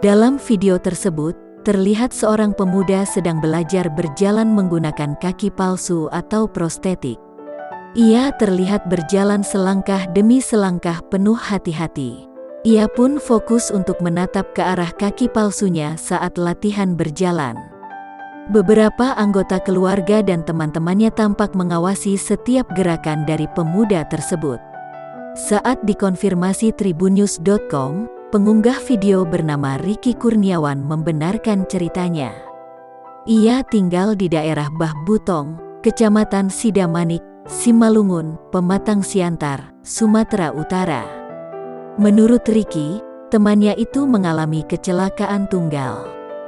Dalam video tersebut, terlihat seorang pemuda sedang belajar berjalan menggunakan kaki palsu atau prostetik. Ia terlihat berjalan selangkah demi selangkah penuh hati-hati. Ia pun fokus untuk menatap ke arah kaki palsunya saat latihan berjalan. Beberapa anggota keluarga dan teman-temannya tampak mengawasi setiap gerakan dari pemuda tersebut. Saat dikonfirmasi tribunnews.com, pengunggah video bernama Ricky Kurniawan membenarkan ceritanya. Ia tinggal di daerah Bah Butong, Kecamatan Sidamanik, Simalungun, Pematang Siantar, Sumatera Utara. Menurut Ricky, temannya itu mengalami kecelakaan tunggal.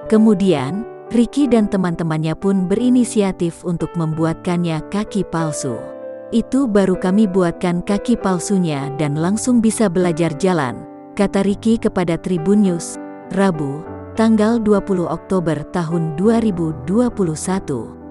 Kemudian, Ricky dan teman-temannya pun berinisiatif untuk membuatkannya kaki palsu. Itu baru kami buatkan kaki palsunya dan langsung bisa belajar jalan, kata Ricky kepada Tribun News, Rabu, tanggal 20 Oktober tahun 2021.